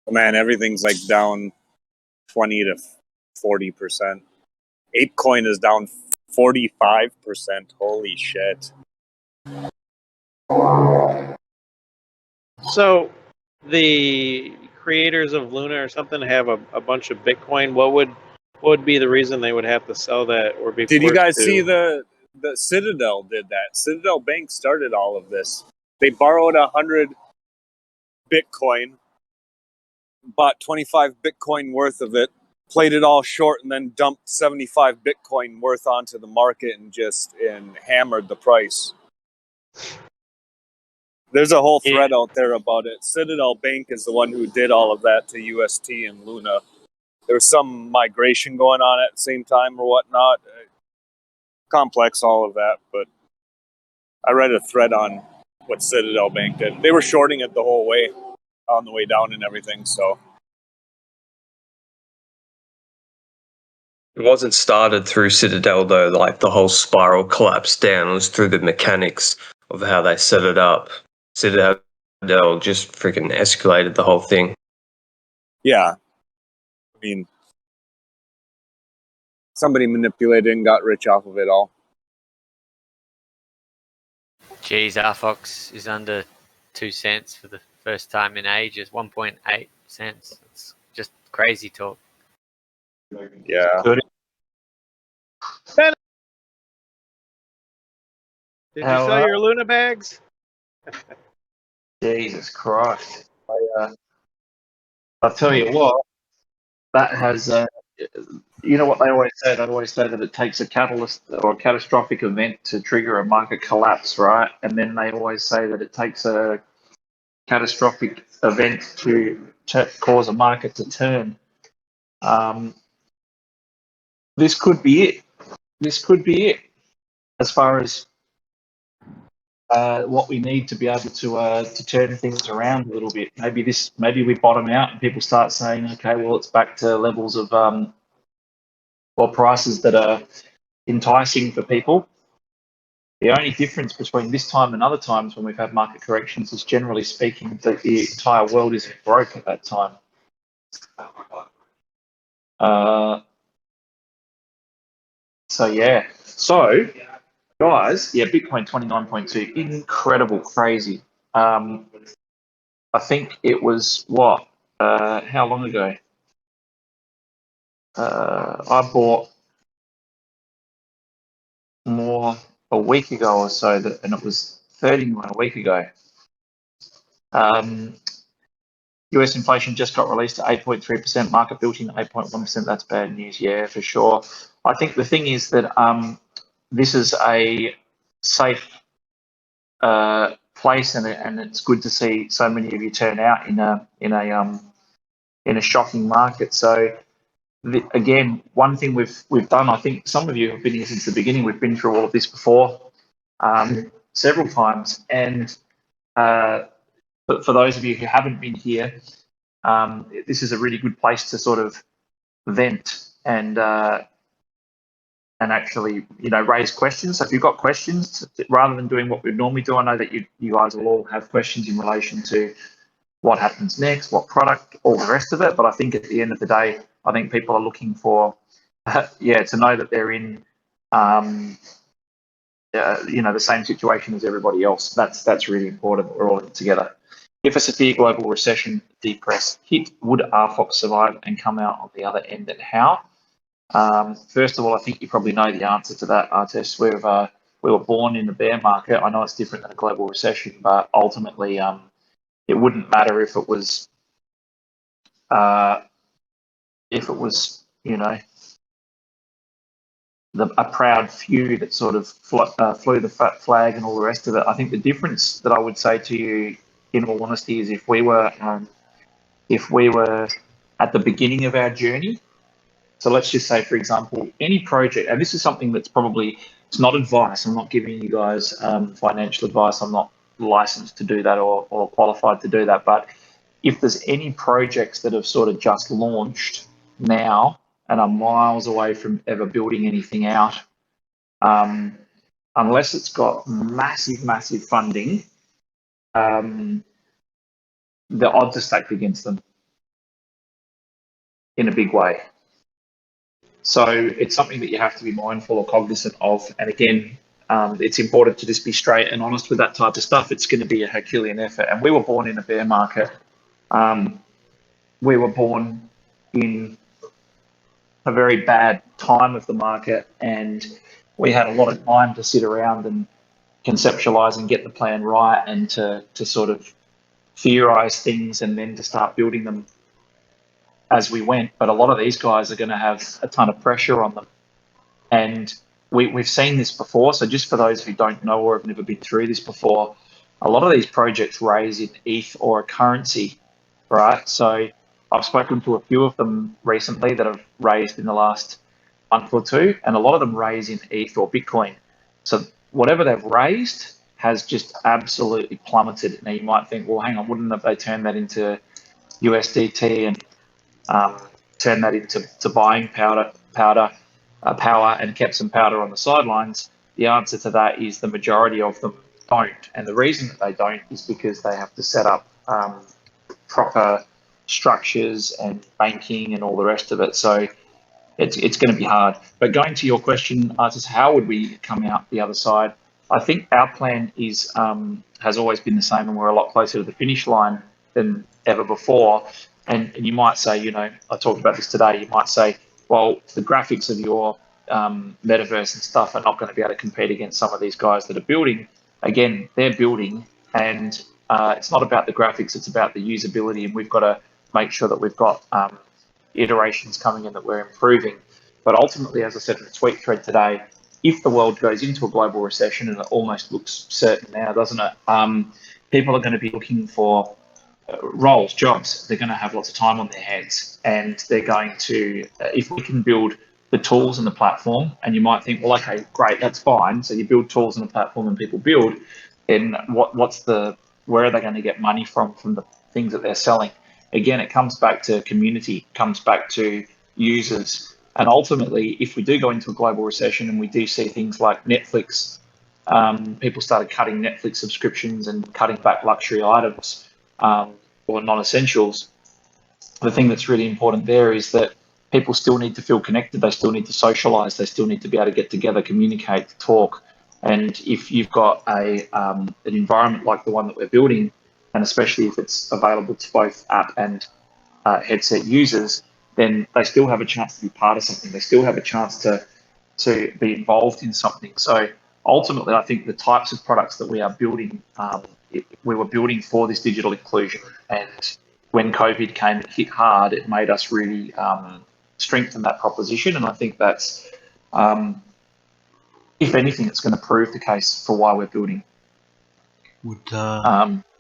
Man, everything's like down 20 to 40%. ApeCoin is down 45%. Holy shit. So the creators of Luna or something have a bunch of Bitcoin. What would be the reason they would have to sell that or be Did you forced guys to? see the Citadel did that? Citadel Bank started all of this. They borrowed 100 Bitcoin, bought 25 Bitcoin worth of it, played it all short, and then dumped 75 Bitcoin worth onto the market and hammered the price. There's a whole thread out there about it. Citadel Bank is the one who did all of that to UST and Luna. There was some migration going on at the same time or whatnot. Complex, all of that, but I read a thread on what Citadel Bank did. They were shorting it the whole way, on the way down and everything, so. It wasn't started through Citadel though, like the whole spiral collapse down. It was through the mechanics of how they set it up. Citadel just freaking escalated the whole thing. Yeah. I mean, somebody manipulated and got rich off of it all. Geez, RFOX is under 2 cents for the first time in ages. 1.8 cents. It's just crazy talk. Yeah. Did you sell your Luna bags? Jesus Christ. I'll tell you what, that has, you know what they always say? They always say that it takes a catalyst or a catastrophic event to trigger a market collapse, right? And then they always say that it takes a catastrophic event to cause a market to turn. This could be it. This could be it as far as what we need to be able to turn things around a little bit. Maybe we bottom out and people start saying, okay, well, it's back to levels of or prices that are enticing for people. The only difference between this time and other times when we've had market corrections is, generally speaking, that the entire world isn't broke at that time. So guys, Bitcoin 29.2, incredible, crazy. I think it was how long ago? I bought more a week ago or so, and it was 31 a week ago. US inflation just got released at 8.3%, market built in 8.1%. That's bad news, for sure. I think the thing is that this is a safe place, and it's good to see so many of you turn out in a shocking market. So again, one thing we've done, I think some of you have been here since the beginning. We've been through all of this before several times, and but for those of you who haven't been here, this is a really good place to sort of vent and actually, raise questions. So if you've got questions, rather than doing what we normally do, I know that you guys will all have questions in relation to what happens next, what product, all the rest of it. But I think at the end of the day, I think people are looking for, to know that they're in, the same situation as everybody else. That's really important. We're all in it together. If a severe global recession depress hit, would RFOX survive and come out on the other end, and how? First of all, I think you probably know the answer to that, Artest. We were born in the bear market. I know it's different than a global recession, but ultimately, it wouldn't matter if it was, a proud few that sort of flew the flag and all the rest of it. I think the difference that I would say to you, in all honesty, is if we were at the beginning of our journey. So let's just say, for example, any project, and this is something that's probably, it's not advice. I'm not giving you guys financial advice. I'm not licensed to do that or qualified to do that. But if there's any projects that have sort of just launched now and are miles away from ever building anything out, unless it's got massive funding, the odds are stacked against them. in a big way. So it's something that you have to be mindful or cognizant of. And again, it's important to just be straight and honest with that type of stuff. It's going to be a Herculean effort. And we were born in a bear market. We were born in a very bad time of the market, and we had a lot of time to sit around and conceptualize and get the plan right, and to sort of theorize things and then to start building them as we went. But a lot of these guys are going to have a ton of pressure on them. And we've seen this before. So just for those who don't know or have never been through this before, a lot of these projects raise in ETH or a currency, right? So I've spoken to a few of them recently that have raised in the last month or two, and a lot of them raise in ETH or Bitcoin. So whatever they've raised has just absolutely plummeted. Now you might think, well, hang on, wouldn't have they turned that into USDT and turn that into buying power and kept some powder on the sidelines? The answer to that is the majority of them don't. And the reason that they don't is because they have to set up proper structures and banking and all the rest of it. So it's going to be hard. But going to your question, just how would we come out the other side? I think our plan is has always been the same, and we're a lot closer to the finish line than ever before. And you might say, you know, I talked about this today, you might say, well, the graphics of your metaverse and stuff are not going to be able to compete against some of these guys that are building. Again, they're building, and it's not about the graphics, it's about the usability, and we've got to make sure that we've got iterations coming in that we're improving. But ultimately, as I said in the tweet thread today, if the world goes into a global recession, and it almost looks certain now, doesn't it? People are going to be looking for roles, jobs. They're going to have lots of time on their hands, and they're going to, if we can build the tools and the platform, and you might think, well, okay, great, that's fine. So you build tools and the platform and people build, then where are they going to get money from the things that they're selling? Again, it comes back to community, comes back to users. And ultimately, if we do go into a global recession and we do see things like Netflix, people started cutting Netflix subscriptions and cutting back luxury items or non-essentials, the thing that's really important there is that people still need to feel connected. They still need to socialize. They still need to be able to get together, communicate, talk. And if you've got an environment like the one that we're building, and especially if it's available to both app and headset users, then they still have a chance to be part of something. They still have a chance to be involved in something. So ultimately, I think the types of products that we are building, we were building for this digital inclusion. And when COVID came and hit hard, it made us really strengthen that proposition. And I think that's, if anything, it's going to prove the case for why we're building.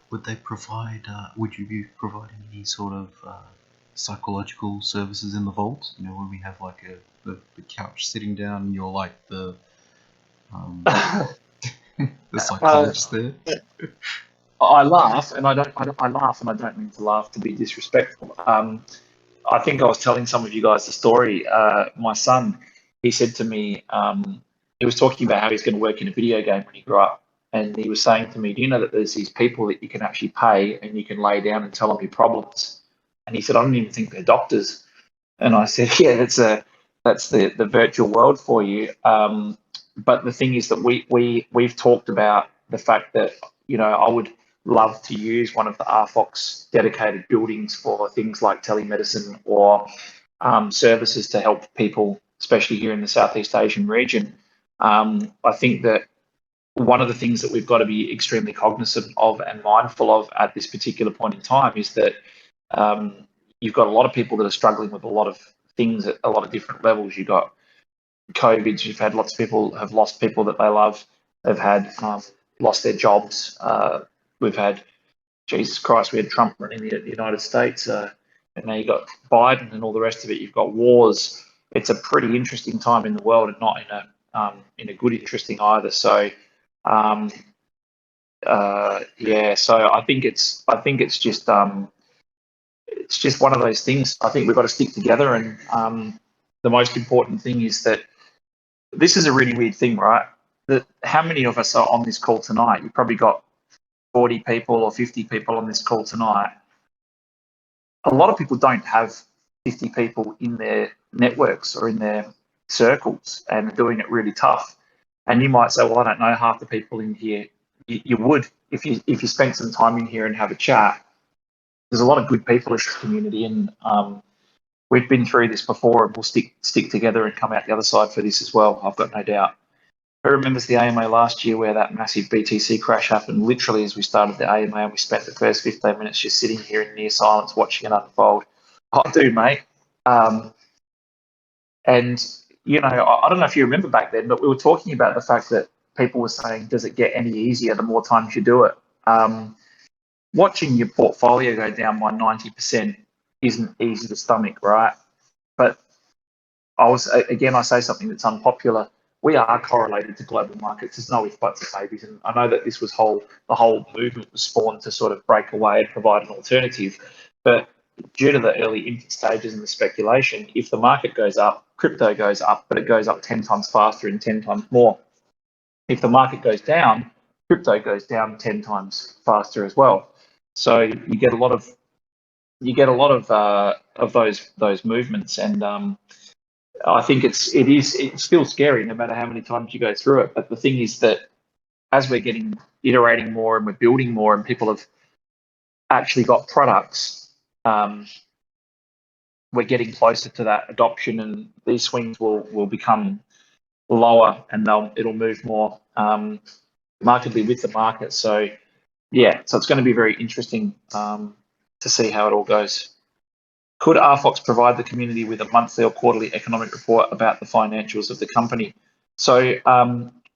Would they provide? Would you be providing any sort of psychological services in the vault? You know, when we have like the couch sitting down, and you're like the psychologist there. I laugh, and I laugh, and I don't mean to laugh to be disrespectful. I think I was telling some of you guys the story. My son, he said to me, he was talking about how he's going to work in a video game when he grew up. And he was saying to me, do you know that there's these people that you can actually pay and you can lay down and tell them your problems? And he said, I don't even think they're doctors. And I said, yeah, that's the virtual world for you. But the thing is that we've talked about the fact that, you know, I would love to use one of the RFOX dedicated buildings for things like telemedicine or services to help people, especially here in the Southeast Asian region. I think that one of the things that we've got to be extremely cognizant of and mindful of at this particular point in time is that you've got a lot of people that are struggling with a lot of things at a lot of different levels. You've got COVID, you've had lots of people have lost people that they love. They've had lost their jobs. We've had, Jesus Christ, we had Trump running the United States, and now you've got Biden and all the rest of it. You've got wars. It's a pretty interesting time in the world, and not in a good interesting either. So yeah, so I think it's just one of those things. I think we've got to stick together, and the most important thing is that this is a really weird thing, right? That how many of us are on this call tonight? You've probably got 40 people or 50 people on this call tonight. A lot of people don't have 50 people in their networks or in their circles and doing it really tough. And you might say, well, I don't know half the people in here. You would if you spent some time in here and have a chat. There's a lot of good people in this community, and we've been through this before, and we'll stick together and come out the other side for this as well. I've got no doubt. Who remembers the AMA last year where that massive BTC crash happened literally as we started the AMA, and we spent the first 15 minutes just sitting here in near silence watching it unfold? I do, mate. And, you know, I don't know if you remember back then, but we were talking about the fact that people were saying, does it get any easier the more times you do it? Watching your portfolio go down by 90% isn't easy to stomach, right? But I say something that's unpopular. We are correlated to global markets. There's no ifs, buts, or babies. And I know that this was the whole movement was spawned to sort of break away and provide an alternative. But due to the early infant stages and the speculation, if the market goes up, crypto goes up, but it goes up 10 times faster and 10 times more. If the market goes down, crypto goes down 10 times faster as well. So you get a lot of those movements, and I think it's still scary no matter how many times you go through it. But the thing is that as we're iterating more and we're building more, and people have actually got products, we're getting closer to that adoption, and these swings will become lower, and it'll move more markedly with the market. So yeah, so it's going to be very interesting to see how it all goes. Could RFOX provide the community with a monthly or quarterly economic report about the financials of the company? So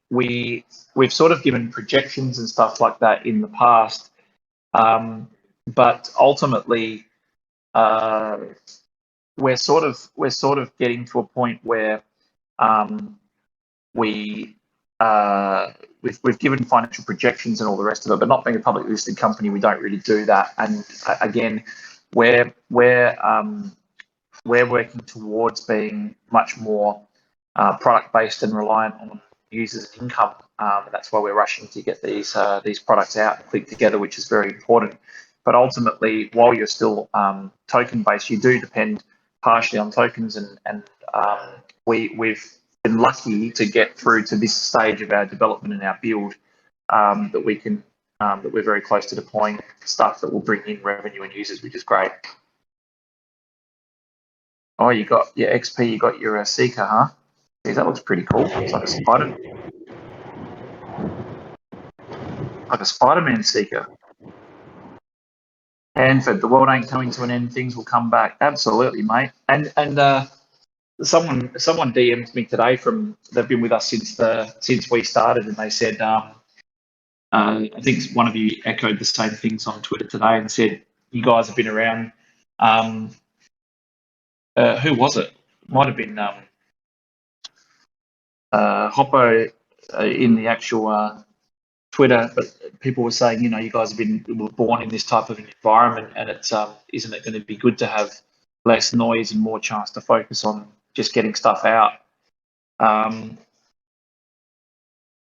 we've sort of given projections and stuff like that in the past, but ultimately we're sort of getting to a point where we've given financial projections and all the rest of it, but not being a publicly listed company, we don't really do that. And again, we're working towards being much more product based and reliant on users' income. That's why we're rushing to get these products out and click together, which is very important. But ultimately, while you're still token based, you do depend partially on tokens, and we've been lucky to get through to this stage of our development and our build that we're very close to deploying stuff that will bring in revenue and users, which is great. Oh, you got your XP, you got your Seeker, huh? Geez, that looks pretty cool. It's like a Spider-Man Seeker. Hanford, the world ain't coming to an end. Things will come back. Absolutely, mate. And someone DM'd me today they've been with us since we started, and they said I think one of you echoed the same things on Twitter today and said you guys have been around. Who was it? Might have been Hoppo in the actual Twitter, but people were saying, you guys were born in this type of environment, and it's isn't it going to be good to have less noise and more chance to focus on just getting stuff out?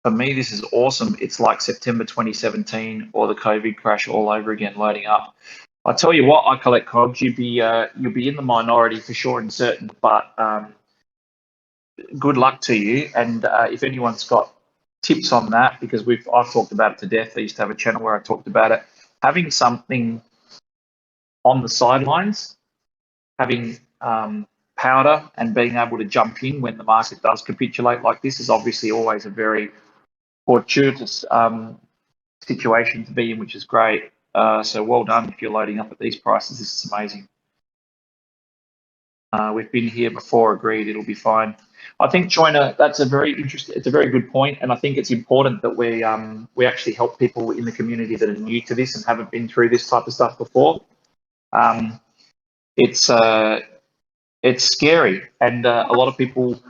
For me, this is awesome. It's like September 2017 or the COVID crash all over again, loading up. I tell you what, I collect cogs. You'll be in the minority for sure and certain, but good luck to you. And if anyone's got tips on that, because I've talked about it to death. I used to have a channel where I talked about it. Having something on the sidelines, having powder, and being able to jump in when the market does capitulate like this is obviously always a very fortuitous situation to be in, which is great. So well done if you're loading up at these prices. This is amazing. We've been here before, agreed, it'll be fine. I think, Joyner, that's it's a very good point, and I think it's important that we actually help people in the community that are new to this and haven't been through this type of stuff before. It's scary, and a lot of people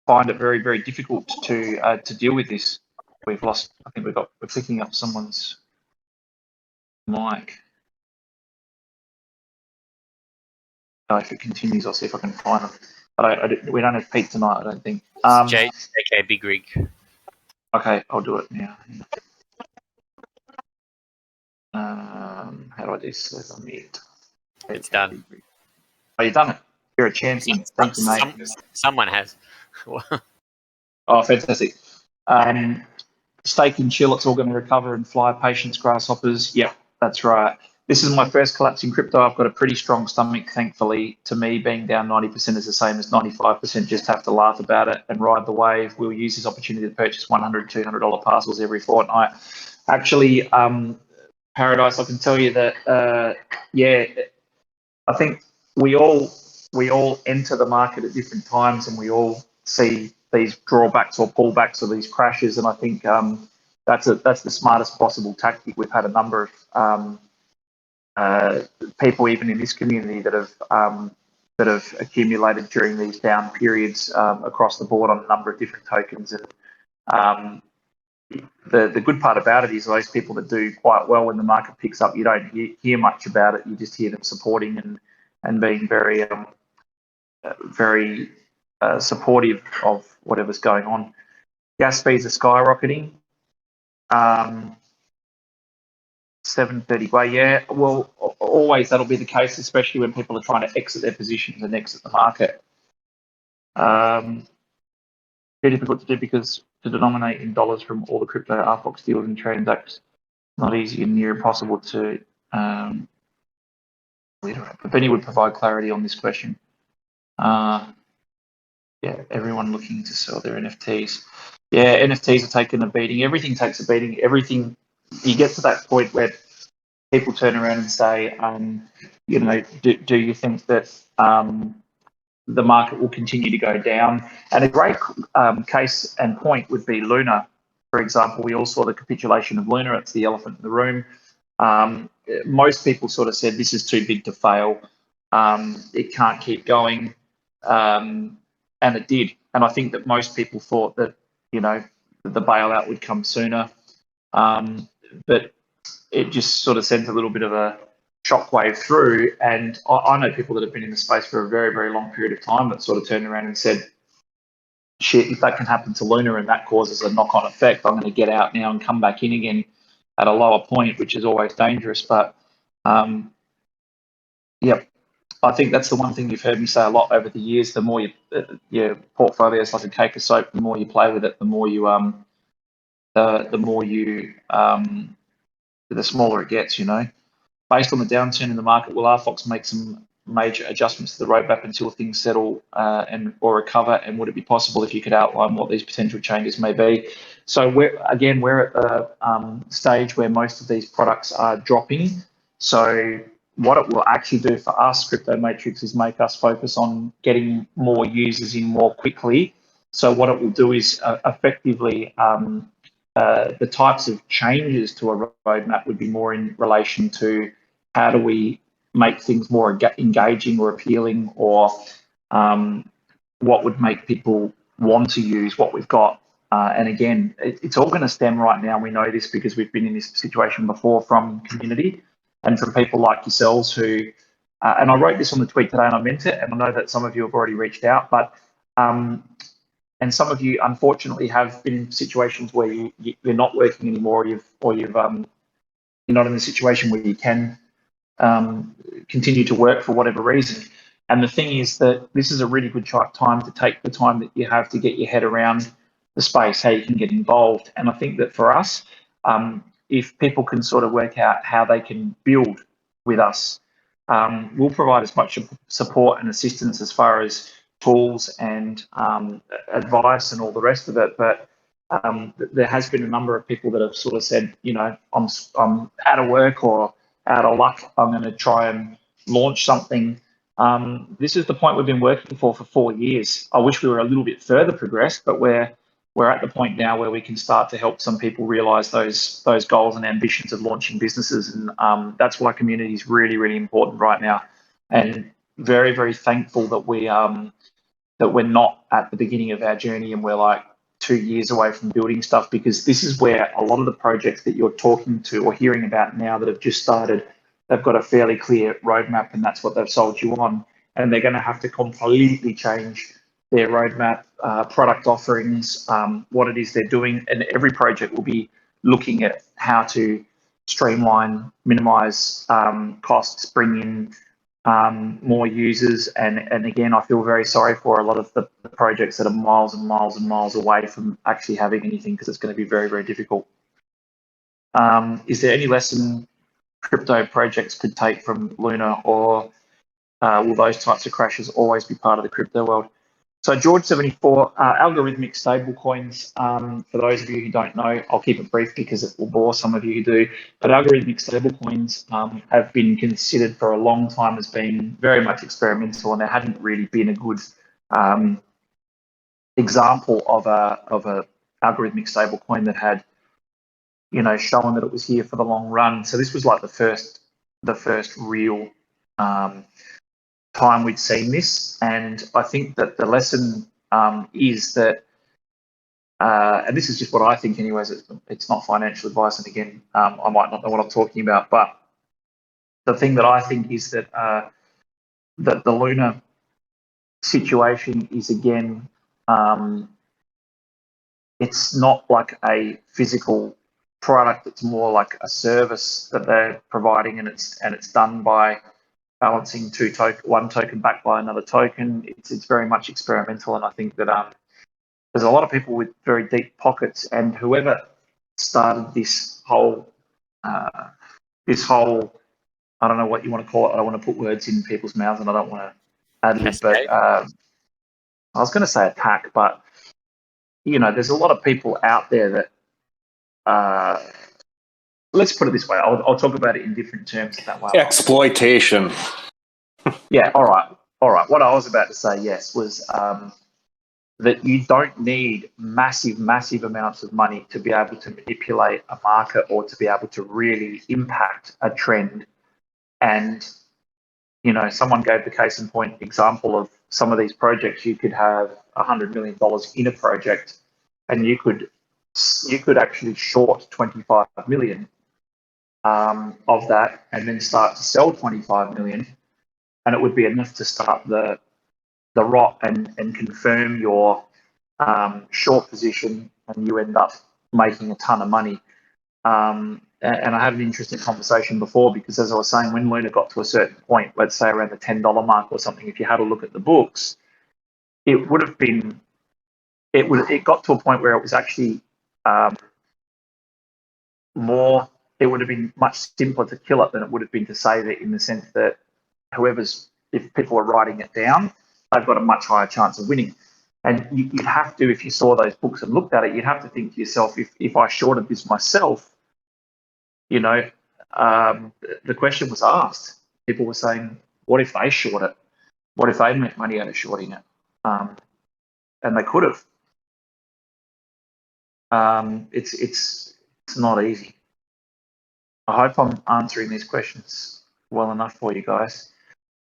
find it very, very difficult to deal with this. I think we're picking up someone's mic. If it continues, I'll see if I can find them. We don't have Pete tonight, I don't think. JK Big Rig. Okay, I'll do it now. Hang How do I do submit? It's done. Oh, you've done it. You're a champion. Thank you, mate. Someone has. Oh, fantastic. Steak and chill, it's all going to recover and fly. Patience, grasshoppers. Yep, that's right. This is my first collapse in crypto. I've got a pretty strong stomach, thankfully. To me, being down 90% is the same as 95%. Just have to laugh about it and ride the wave. We'll use this opportunity to purchase $100, $200 parcels every fortnight. Actually, Paradise, I can tell you that, yeah, I think we all enter the market at different times, and we all see these drawbacks or pullbacks or these crashes. And I think that's the smartest possible tactic. We've had a number of people, even in this community, that have accumulated during these down periods across the board on a number of different tokens. And the good part about it is those people that do quite well when the market picks up, you don't hear much about it. You just hear them supporting and being very supportive of whatever's going on. Gas speeds are skyrocketing. 730 way, yeah. Well, always that'll be the case, especially when people are trying to exit their positions and exit the market. Very difficult to do because to denominate in dollars from all the crypto RFOX deals and transacts, not easy and near impossible to literate. But Benny would provide clarity on this question. Yeah, everyone looking to sell their NFTs. Yeah, NFTs are taking a beating. Everything takes a beating. Everything, you get to that point where people turn around and say, you know, do you think that the market will continue to go down? And a great case and point would be Luna, for example. We all saw the capitulation of Luna. It's the elephant in the room. Most people sort of said this is too big to fail. It can't keep going. And it did. And I think that most people thought that, you know, the bailout would come sooner. But it just sort of sent a little bit of a shockwave through. And I know people that have been in the space for a very, very long period of time that sort of turned around and said, shit, if that can happen to Luna and that causes a knock-on effect, I'm going to get out now and come back in again at a lower point, which is always dangerous. But, yep. I think that's the one thing you've heard me say a lot over the years. The more your portfolio is like a cake of soap, the more you play with it, the smaller it gets, you know. Based on the downturn in the market, will RFOX make some major adjustments to the roadmap until things settle or recover? And would it be possible if you could outline what these potential changes may be? So we're at the stage where most of these products are dropping. So what it will actually do for us, Crypto Matrix, is make us focus on getting more users in more quickly. So what it will do is effectively the types of changes to a roadmap would be more in relation to how do we make things more engaging or appealing, or what would make people want to use what we've got. And again, it's all going to stem right now. We know this because we've been in this situation before from community and from people like yourselves who, and I wrote this on the tweet today and I meant it, and I know that some of you have already reached out, but and some of you unfortunately have been in situations where you're not working anymore, you're not in a situation where you can continue to work for whatever reason. And the thing is that this is a really good time to take the time that you have to get your head around the space, how you can get involved. And I think that for us, if people can sort of work out how they can build with us, we'll provide as much support and assistance as far as tools and advice and all the rest of it. But there has been a number of people that have sort of said, you know, I'm out of work or out of luck, I'm going to try and launch something. This is the point we've been working for 4 years. I wish we were a little bit further progressed, but we're at the point now where we can start to help some people realize those goals and ambitions of launching businesses. And that's why community is really, really important right now. And very, very thankful that we're not at the beginning of our journey and we're like 2 years away from building stuff, because this is where a lot of the projects that you're talking to or hearing about now that have just started, they've got a fairly clear roadmap and that's what they've sold you on. And they're going to have to completely change their roadmap, product offerings, what it is they're doing. And every project will be looking at how to streamline, minimize costs, bring in more users. And again, I feel very sorry for a lot of the projects that are miles and miles and miles away from actually having anything, because it's going to be very, very difficult. Is there any lesson crypto projects could take from Luna, or will those types of crashes always be part of the crypto world? So George74, algorithmic stablecoins, for those of you who don't know, I'll keep it brief because it will bore some of you who do, but algorithmic stablecoins have been considered for a long time as being very much experimental, and there hadn't really been a good example of a algorithmic stablecoin that had, you know, shown that it was here for the long run. So this was like the first real time we'd seen this, and I think that the lesson is that, and this is just what I think anyways, it's not financial advice, and again, I might not know what I'm talking about, but the thing that I think is that that the Luna situation is, again, it's not like a physical product, it's more like a service that they're providing, and it's done by balancing one token backed by another token. It's very much experimental, and I think that there's a lot of people with very deep pockets, and whoever started this whole I don't know what you want to call it. I don't want to put words in people's mouths, and I don't want to ad-lib, but I was going to say attack, but you know, there's a lot of people out there that let's put it this way. I'll talk about it in different terms that way. Exploitation. Yeah, all right. What I was about to say, yes, was that you don't need massive amounts of money to be able to manipulate a market or to be able to really impact a trend. And, you know, someone gave the case in point example of some of these projects. You could have $100 million in a project, and you could actually short 25 million of that, and then start to sell 25 million, and it would be enough to start the rot and confirm your short position, and you end up making a ton of money. And I had an interesting conversation before, because as I was saying, when Luna got to a certain point, let's say around the $10 mark or something, if you had a look at the books, it would have been, it got to a point where it was actually it would have been much simpler to kill it than it would have been to save it, in the sense that if people are writing it down, they've got a much higher chance of winning. And you'd have to, if you saw those books and looked at it, you'd have to think to yourself, if I shorted this myself, you know, the question was asked. People were saying, what if they short it? What if they make money out of shorting it? And they could have. It's not easy. I hope I'm answering these questions well enough for you guys.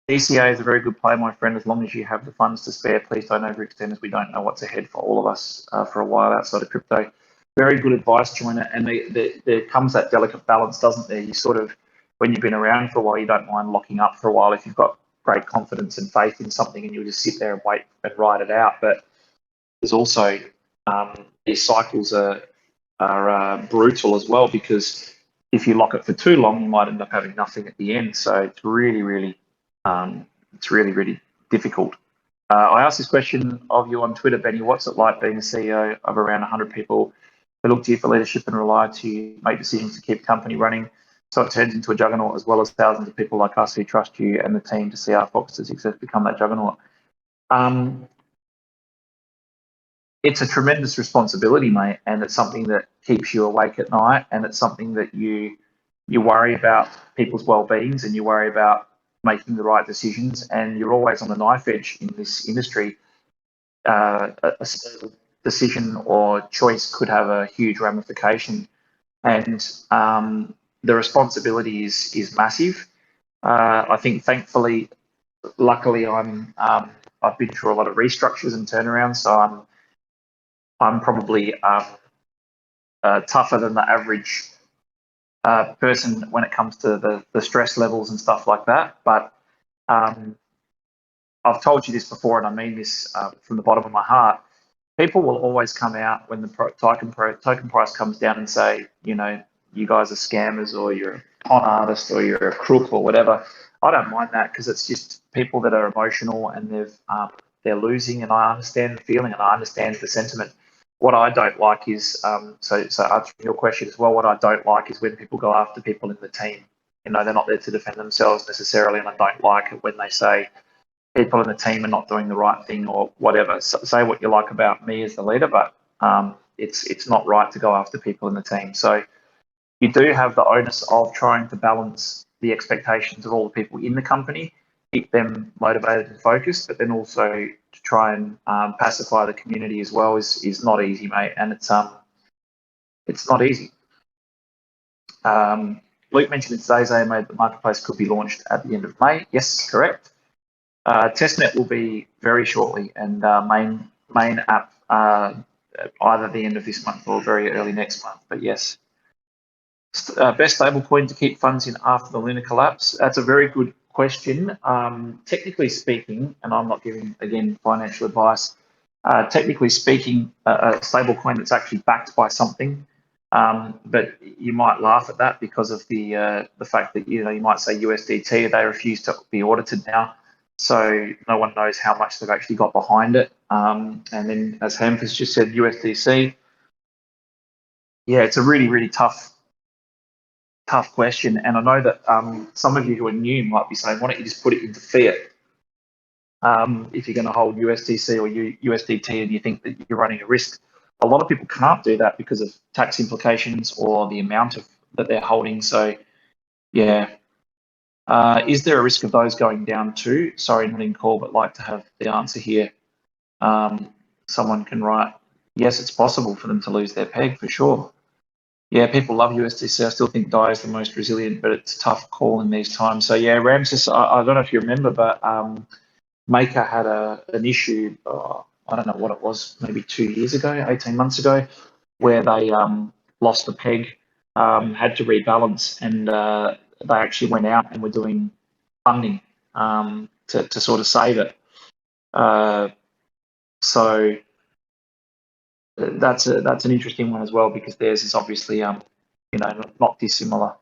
DCA is a very good play, my friend, as long as you have the funds to spare. Please don't overextend, as we don't know what's ahead for all of us for a while outside of crypto. Very good advice, Joiner. And there comes that delicate balance, doesn't there? You sort of, when you've been around for a while, you don't mind locking up for a while if you've got great confidence and faith in something, and you'll just sit there and wait and ride it out. But there's also these cycles are brutal as well, because if you lock it for too long, you might end up having nothing at the end. So it's really difficult. I asked this question of you on Twitter, Benny. What's it like being a CEO of around 100 people who look to you for leadership and rely to you to make decisions to keep the company running, so it turns into a juggernaut, as well as thousands of people like us who trust you and the team to see RFOX's success become that juggernaut? It's a tremendous responsibility, mate, and it's something that keeps you awake at night, and it's something that you worry about people's well-beings, and you worry about making the right decisions, and you're always on the knife edge in this industry. A decision or choice could have a huge ramification, and the responsibility is massive. I think, thankfully, luckily, I've been through a lot of restructures and turnarounds, so I'm probably tougher than the average person when it comes to the stress levels and stuff like that. But I've told you this before, and I mean this from the bottom of my heart. People will always come out when the token price comes down and say, you know, you guys are scammers or you're a con artist or you're a crook or whatever. I don't mind that because it's just people that are emotional and they're losing, and I understand the feeling and I understand the sentiment. What I don't like is so answering your question as well. What I don't like is when people go after people in the team. You know, they're not there to defend themselves necessarily, and I don't like it when they say people in the team are not doing the right thing or whatever. So, say what you like about me as the leader, but it's not right to go after people in the team. So you do have the onus of trying to balance the expectations of all the people in the company, keep them motivated and focused, but then also to try and pacify the community as well is not easy, mate, and it's not easy. Luke mentioned in today's AMA that the marketplace could be launched at the end of May. Yes, correct. Testnet will be very shortly, and main app either the end of this month or very early next month. But yes, best stablecoin to keep funds in after the Luna collapse. That's a very good question. Technically speaking, and I'm not giving again financial advice. Technically speaking, a stablecoin that's actually backed by something. But you might laugh at that because of the fact that you might say USDT, they refuse to be audited now, so no one knows how much they've actually got behind it. And then, as Hamfus just said, USDC. Yeah, it's a really tough question, and I know that some of you who are new might be saying, "Why don't you just put it into fiat?" If you're going to hold USDC or USDT and you think that you're running a risk. A lot of people can't do that because of tax implications or the amount that they're holding. So, yeah. Is there a risk of those going down too? Sorry, not in call, but like to have the answer here. Someone can write, yes, it's possible for them to lose their peg for sure. Yeah, people love USDC. I still think DAI is the most resilient, but it's a tough call in these times. So, yeah, Ramses, I don't know if you remember, but Maker had an issue, I don't know what it was, maybe 2 years ago, 18 months ago, where they lost the peg, had to rebalance, and they actually went out and were doing funding to sort of save it. So that's an interesting one as well, because theirs is obviously not dissimilar.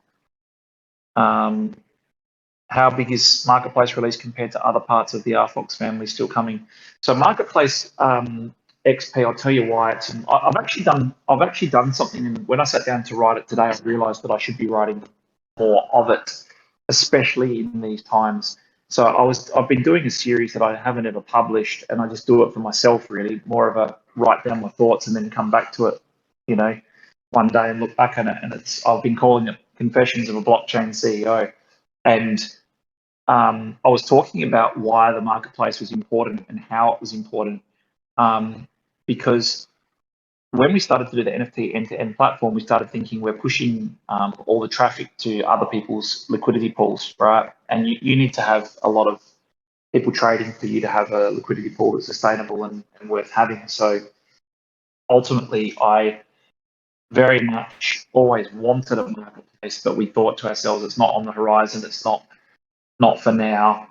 How big is marketplace release compared to other parts of the RFOX family still coming? So marketplace XP, I'll tell you why. I've actually done something, and when I sat down to write it today, I realised that I should be writing more of it, especially in these times. So I've been doing a series that I haven't ever published, and I just do it for myself, really, more of a write down my thoughts and then come back to it, one day and look back on it. And I've been calling it Confessions of a Blockchain CEO. And I was talking about why the marketplace was important and how it was important, because when we started to do the NFT end-to-end platform, we started thinking we're pushing all the traffic to other people's liquidity pools, right? And you need to have a lot of people trading for you to have a liquidity pool that's sustainable and worth having. So ultimately, I very much always wanted a marketplace, but we thought to ourselves, it's not on the horizon, it's not for now.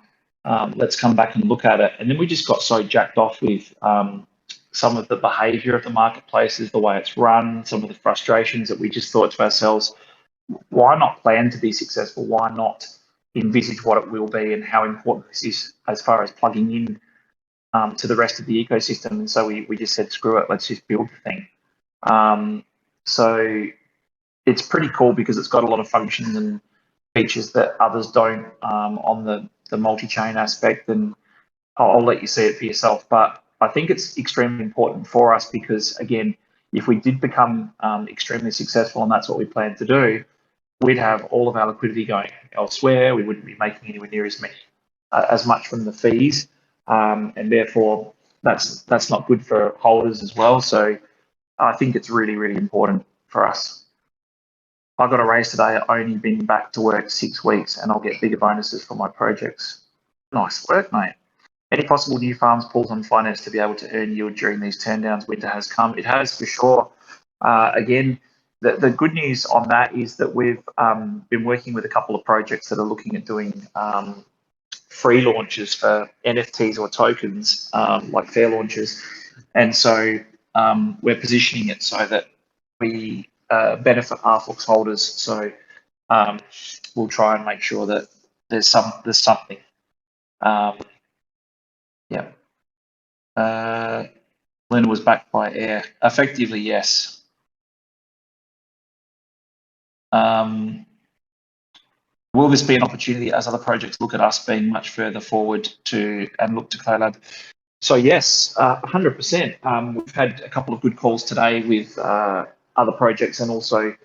Let's come back and look at it. And then we just got so jacked off with some of the behavior of the marketplaces, the way it's run, some of the frustrations, that we just thought to ourselves, why not plan to be successful? Why not envisage what it will be and how important this is as far as plugging in to the rest of the ecosystem? And so we just said, screw it, let's just build the thing. So it's pretty cool because it's got a lot of functions and features that others don't on the multi-chain aspect, and I'll let you see it for yourself. But I think it's extremely important for us because, again, if we did become extremely successful, and that's what we plan to do, we'd have all of our liquidity going elsewhere. We wouldn't be making anywhere near as much from the fees, and therefore that's not good for holders as well. So I think it's really important for us. I got a raise today. I've only been back to work 6 weeks, and I'll get bigger bonuses for my projects. Nice work, mate. Any possible new farms pools on finance to be able to earn yield during these turndowns? Winter has come. It has, for sure. Again, the good news on that is that we've been working with a couple of projects that are looking at doing free launches for NFTs or tokens, like fair launches. And so we're positioning it so that we benefit RFOX holders. So we'll try and make sure that there's something. Yeah. Luna was backed by Air. Effectively, yes. Will this be an opportunity as other projects look at us being much further forward and look to CoLab? So yes, 100%. We've had a couple of good calls today with other projects and also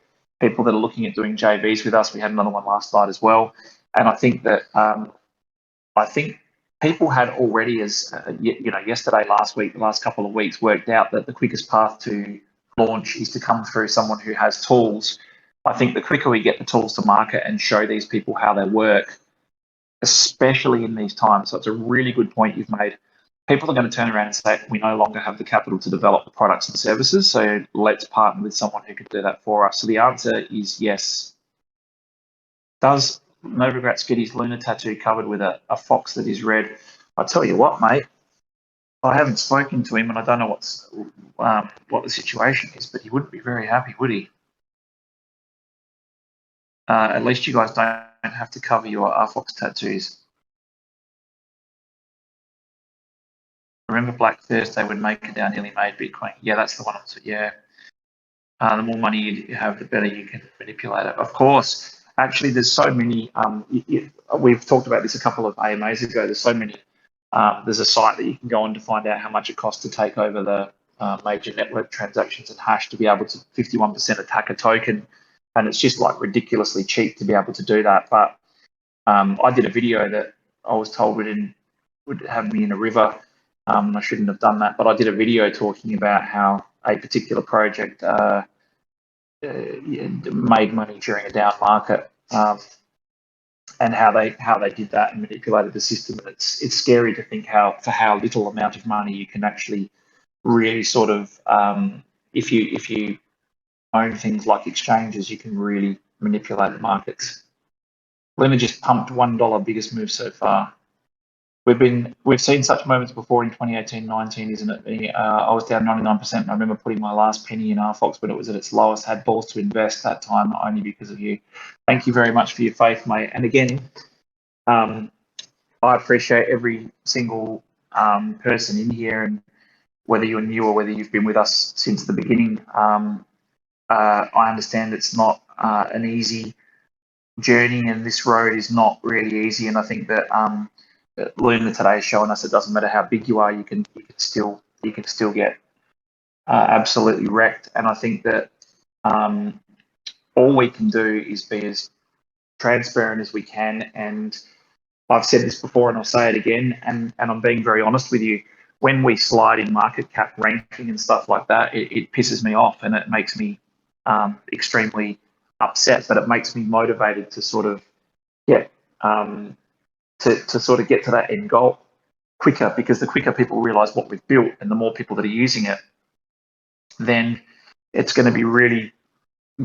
people that are looking at doing JVs with us. We had another one last night as well, and I think that people had already, yesterday, last week, the last couple of weeks, worked out that the quickest path to launch is to come through someone who has tools. I think the quicker we get the tools to market and show these people how they work, especially in these times. So it's a really good point you've made. People are going to turn around and say, we no longer have the capital to develop the products and services, so let's partner with someone who can do that for us. So the answer is yes. Does Novogratz get his Luna tattoo covered with a fox that is red? I tell you what, mate, I haven't spoken to him and I don't know what the situation is, but he wouldn't be very happy, would he? At least you guys don't have to cover your RFOX tattoos. Remember Black Thursday when MakerDAO nearly made Bitcoin? Yeah, that's the one. Yeah. The more money you have, the better you can manipulate it. Of course. Actually, there's so many. We've talked about this a couple of AMAs ago. There's so many. There's a site that you can go on to find out how much it costs to take over the major network transactions and hash to be able to 51% attack a token. And it's just like ridiculously cheap to be able to do that. But I did a video that I was told would have me in a river. I shouldn't have done that, but I did a video talking about how a particular project made money during a down market, and how they did that and manipulated the system. And it's scary to think for how little amount of money you can actually really sort of, if you own things like exchanges, you can really manipulate the markets. Luna just pumped $1 biggest move so far. We've seen such moments before in 2018-19, isn't it? I was down 99%. And I remember putting my last penny in RFOX when it was at its lowest. Had balls to invest that time only because of you. Thank you very much for your faith, mate. And again, I appreciate every single person in here, and whether you're new or whether you've been with us since the beginning. I understand it's not an easy journey, and this road is not really easy. And I think that Luna today is showing us it doesn't matter how big you are, you can still get absolutely wrecked. And I think that all we can do is be as transparent as we can. And I've said this before and I'll say it again, and I'm being very honest with you. When we slide in market cap ranking and stuff like that, it pisses me off and it makes me extremely upset, but it makes me motivated to sort of to sort of get to that end goal quicker, because the quicker people realize what we've built and the more people that are using it, then it's going to be really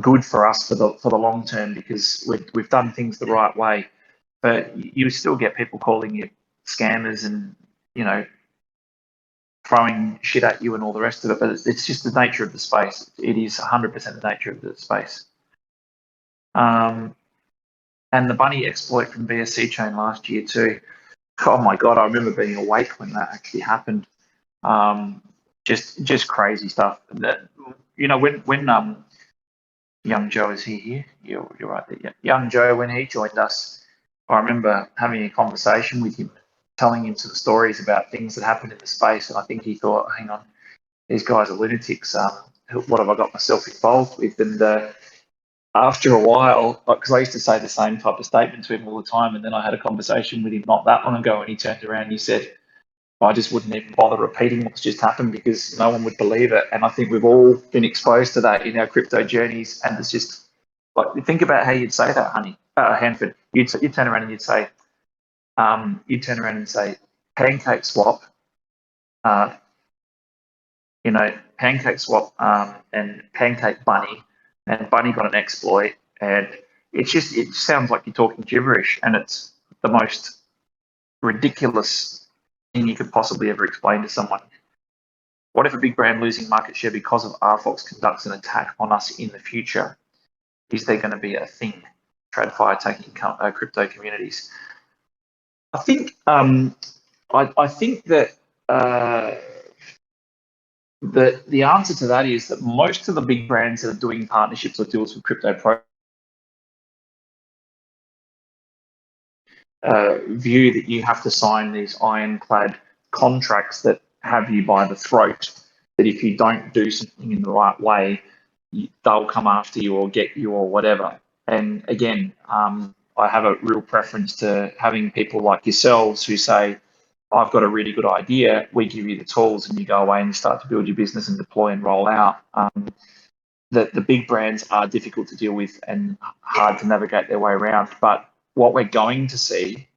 good for us for the long term, because we've done things the right way. But you still get people calling you scammers and, throwing shit at you and all the rest of it. But it's just the nature of the space. It is 100% the nature of the space. And the bunny exploit from BSC chain last year too. Oh my God, I remember being awake when that actually happened. Just crazy stuff. That, when young Joe, is he here? You're right there. Yeah. Young Joe, when he joined us, I remember having a conversation with him, telling him some stories about things that happened in the space, and I think he thought, hang on, these guys are lunatics. What have I got myself involved with? And after a while, because I used to say the same type of statement to him all the time, and then I had a conversation with him not that long ago, and he turned around and he said, I just wouldn't even bother repeating what's just happened because no one would believe it. And I think we've all been exposed to that in our crypto journeys, and it's just like, think about how you'd say that, Hanford. You'd turn around and you'd say, pancake swap, pancake swap, and pancake bunny, and bunny got an exploit, and it sounds like you're talking gibberish, and it's the most ridiculous thing you could possibly ever explain to someone. What if a big brand losing market share because of RFOX conducts an attack on us in the future? Is there going to be a thing? TradFi attacking crypto communities. I think I think that the answer to that is that most of the big brands that are doing partnerships or deals with crypto view that you have to sign these ironclad contracts that have you by the throat, that if you don't do something in the right way, they'll come after you or get you or whatever. And again, I have a real preference to having people like yourselves who say, I've got a really good idea, we give you the tools and you go away and you start to build your business and deploy and roll out. The big brands are difficult to deal with and hard to navigate their way around. But what we're going to see,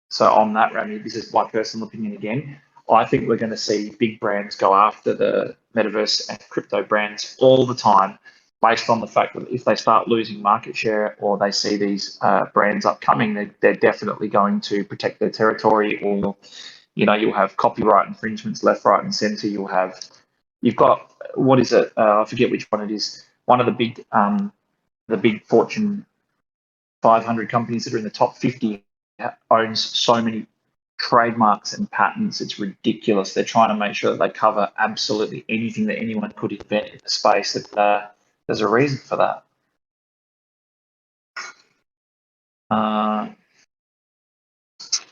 so on that, Rami, this is my personal opinion again, I think we're going to see big brands go after the metaverse and crypto brands all the time, based on the fact that if they start losing market share or they see these brands upcoming, they're definitely going to protect their territory, or you'll have copyright infringements left, right, and centre. You've got, what is it? I forget which one it is. One of the big Fortune 500 companies that are in the top 50 owns so many trademarks and patents. It's ridiculous. They're trying to make sure that they cover absolutely anything that anyone could invent in the space. That there's a reason for that.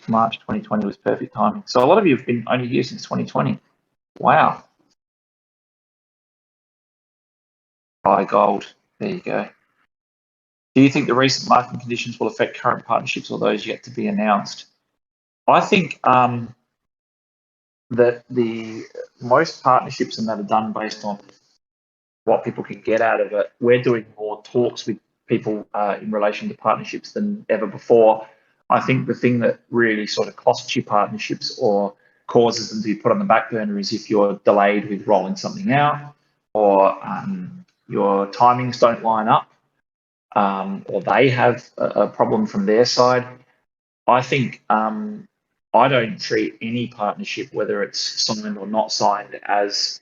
March 2020 was perfect timing. So a lot of you have been only here since 2020. Wow. Buy gold. There you go. Do you think the recent market conditions will affect current partnerships or those yet to be announced? I think that the most partnerships and that are done based on what people can get out of it. We're doing more talks with people in relation to partnerships than ever before. I think the thing that really sort of costs you partnerships or causes them to be put on the back burner is if you're delayed with rolling something out, or your timings don't line up, or they have a problem from their side. I think I don't treat any partnership, whether it's signed or not signed, as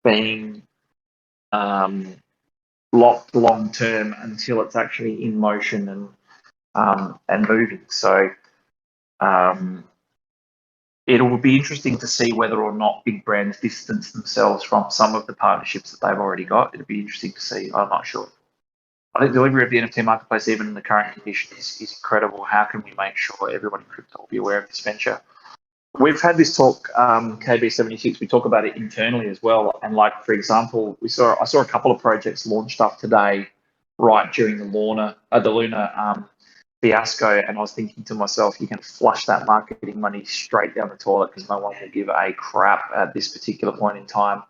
being locked long term until it's actually in motion and moving. So it will be interesting to see whether or not big brands distance themselves from some of the partnerships that they've already got. It'll be interesting to see. I'm not sure. I think the delivery of the NFT marketplace, even in the current conditions, is incredible. How can we make sure everyone in crypto will be aware of this venture? We've had this talk, KB76. We talk about it internally as well. And like, for example, I saw a couple of projects launched up today, right during the Luna fiasco, and I was thinking to myself, you can flush that marketing money straight down the toilet because no one will give a crap at this particular point in time.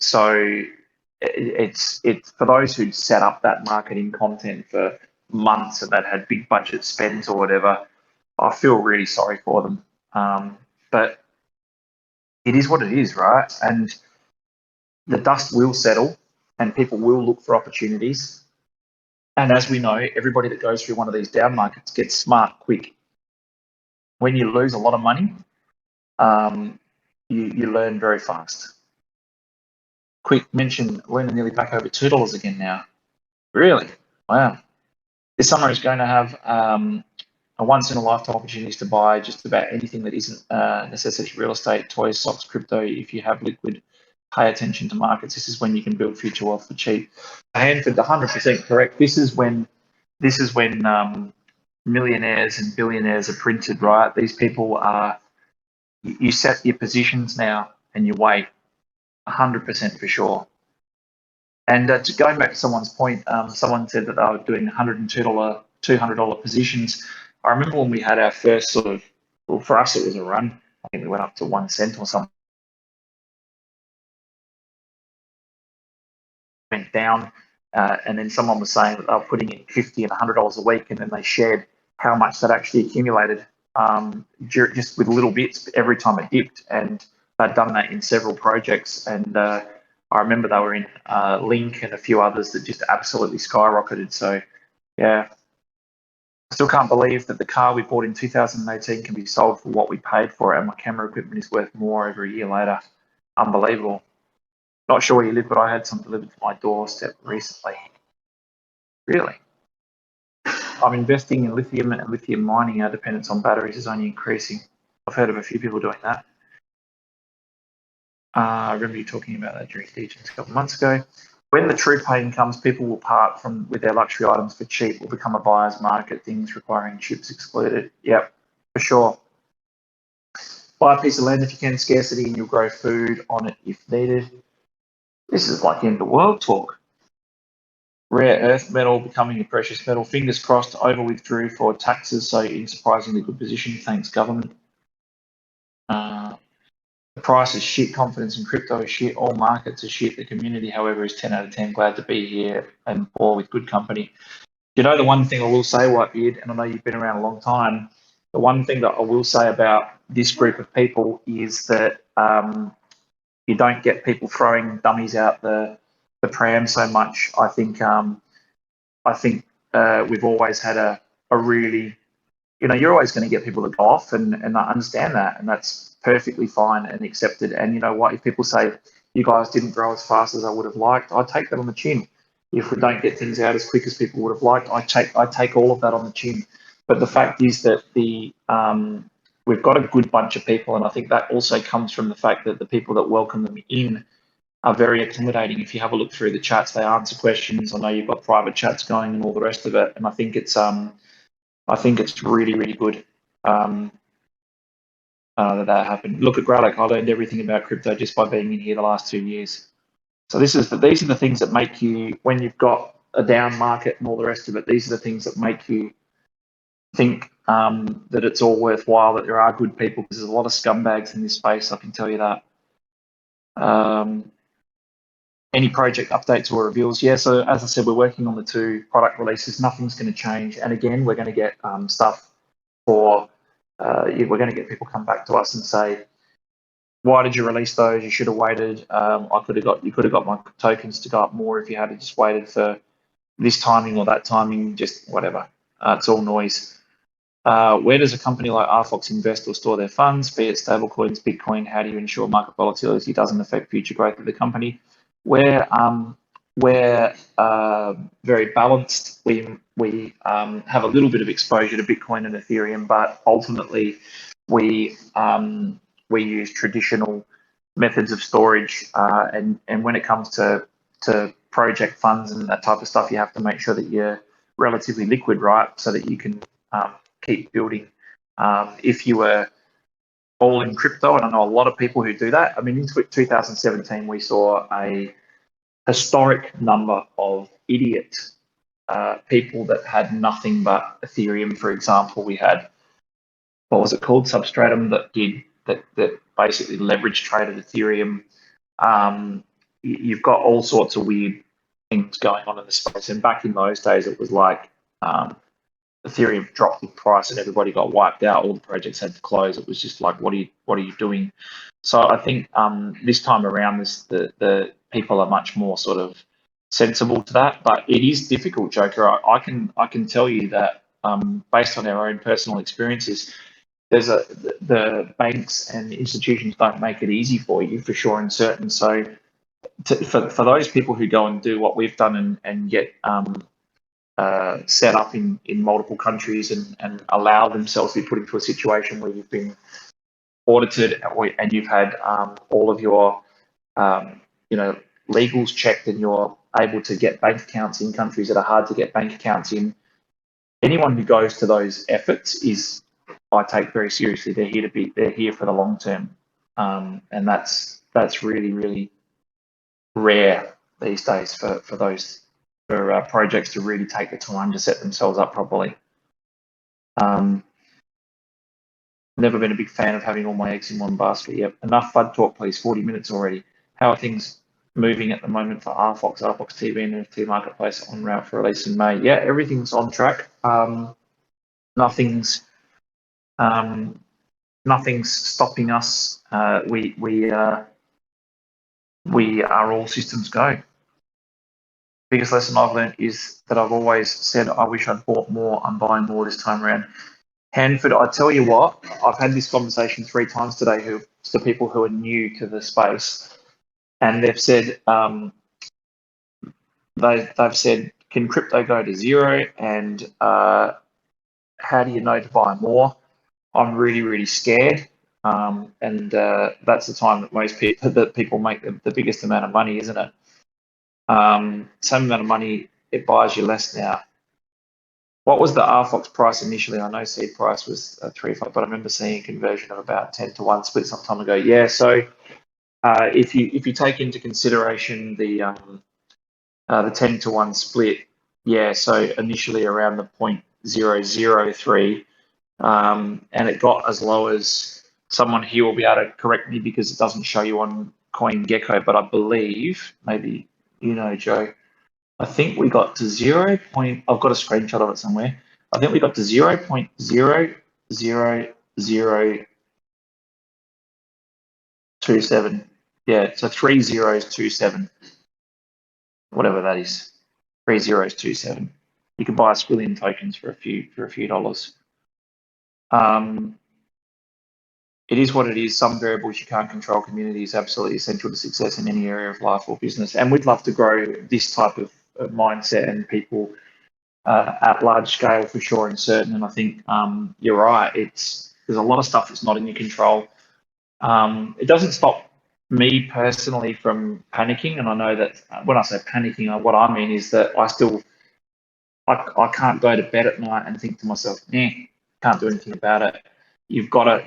So it's for those who'd set up that marketing content for months and that had big budget spends or whatever, I feel really sorry for them. But it is what it is, right? And the dust will settle and people will look for opportunities. And as we know, everybody that goes through one of these down markets gets smart quick. When you lose a lot of money, you learn very fast. Quick mention, Luna nearly back over $2 again now. Really? Wow. This summer is going to have a once-in-a-lifetime opportunities to buy just about anything that isn't necessity real estate, toys, stocks, crypto. If you have liquid, pay attention to markets. This is when you can build future wealth for cheap. Hanford, 100% correct. This is when millionaires and billionaires are printed, right? These people are. You set your positions now and you wait. 100% for sure. And going back to someone's point, someone said that they were doing $102, $200 positions. I remember when we had our first sort of, well, for us it was a run. I think we went up to 1 cent or something. Went down, and then someone was saying that they were putting in $50 and $100 a week, and then they shared how much that actually accumulated just with little bits every time it dipped. And they'd done that in several projects. And I remember they were in Link and a few others that just absolutely skyrocketed. So, yeah. I still can't believe that the car we bought in 2018 can be sold for what we paid for it, and my camera equipment is worth more over a year later. unbelievable. Not sure where you live, but I had some delivered to my doorstep recently. Really? I'm investing in lithium and lithium mining. Our dependence on batteries is only increasing. I've heard of a few people doing that. I remember you talking about that during teachings a couple of months ago. When the true pain comes, people will part with their luxury items for cheap. Will become a buyer's market. Things requiring chips excluded. Yep, for sure. Buy a piece of land if you can. Scarcity, and you'll grow food on it if needed. This is like end of the world talk. Rare earth metal becoming a precious metal. Fingers crossed. Over withdrew for taxes, so in surprisingly good position. Thanks, government. The price is shit. Confidence in crypto is shit. All markets are shit. The community, however, is 10 out of 10. Glad to be here and all with good company. You know, the one thing I will say, Whitebeard, and I know you've been around a long time, the one thing that I will say about this group of people is that you don't get people throwing dummies out the pram so much. I think we've always had a really, you know, you're always going to get people that go off, and I understand that, and that's perfectly fine and accepted. And you know what, if people say you guys didn't grow as fast as I would have liked, I take that on the chin. If we don't get things out as quick as people would have liked, I take all of that on the chin. But the fact is that we've got a good bunch of people, and I think that also comes from the fact that the people that welcome them in are very accommodating. If you have a look through the chats, they answer questions. I know you've got private chats going and all the rest of it, and I think it's really, really good that happened. Look at Gralek. I learned everything about crypto just by being in here the last 2 years. So these are the things that make you, when you've got a down market and all the rest of it, these are the things that make you think that it's all worthwhile, that there are good people, because there's a lot of scumbags in this space, I can tell you that. Any project updates or reveals? Yeah, so as I said, we're working on the 2 product releases. Nothing's going to change. And again, we're going to get stuff for, we're going to get people come back to us and say, why did you release those? You should have waited. You could have got my tokens to go up more if you had just waited for this timing or that timing, just whatever. It's all noise. Where does a company like RFOX invest or store their funds, be it stablecoins, Bitcoin? How do you ensure market volatility doesn't affect future growth of the company? We're very balanced. We have a little bit of exposure to Bitcoin and Ethereum, but ultimately we use traditional methods of storage. And when it comes to project funds and that type of stuff, you have to make sure that you're relatively liquid, right, so that you can keep building. If you were all in crypto, and I know a lot of people who do that. I mean, in 2017, we saw a historic number of idiot people that had nothing but Ethereum. For example, we had, what was it called, Substratum, that basically leverage traded Ethereum. You've got all sorts of weird things going on in the space, and back in those days, it was like Ethereum dropped in price and everybody got wiped out. All the projects had to close. It was just like, what are you doing? So I think this time around, the people are much more sort of sensible to that. But it is difficult, Joker. I can tell you that based on our own personal experiences, the banks and institutions don't make it easy for you, for sure and certain. So for those people who go and do what we've done and get set up in multiple countries and allow themselves to be put into a situation where you've been audited and you've had all of your legals checked, and you're able to get bank accounts in countries that are hard to get bank accounts in. Anyone who goes to those efforts I take very seriously. They're here for the long term, and that's really, really rare these days for projects to really take the time to set themselves up properly. Never been a big fan of having all my eggs in one basket. Yep. Enough FUD talk, please. 40 minutes already. How are things moving at the moment for RFOX TV and NFT marketplace on route for release in May? Yeah, everything's on track. Nothing's stopping us. We are all systems go. Biggest lesson I've learned is that I've always said I wish I'd bought more. I'm buying more this time around. Hanford, I tell you what, I've had this conversation 3 times today to people who are new to the space, and they've said they've said, can crypto go to zero, and how do you know to buy more? I'm really, really scared. And that's the time that people make the biggest amount of money, isn't it? Same amount of money, it buys you less now. What was the RFOX price initially? I know seed price was 3.5, but I remember seeing a conversion of about 10-1 split some time ago. Yeah, so if you take into consideration the 10-1 split, yeah, so initially around the 0.003, and it got as low as, someone here will be able to correct me because it doesn't show you on CoinGecko, but I believe, maybe Joe, I think we got to I've got a screenshot of it somewhere. I think we got to 0.00027. Yeah, so 3 zeros 27, whatever that is. 3 zeros 27. You can buy a squillion tokens for a few dollars. It is what it is. Some variables you can't control. Community is absolutely essential to success in any area of life or business. And we'd love to grow this type of mindset and people at large scale for sure and certain. And I think you're right. There's a lot of stuff that's not in your control. It doesn't stop me personally from panicking. And I know that when I say panicking, what I mean is that I can't go to bed at night and think to myself, can't do anything about it. You've got to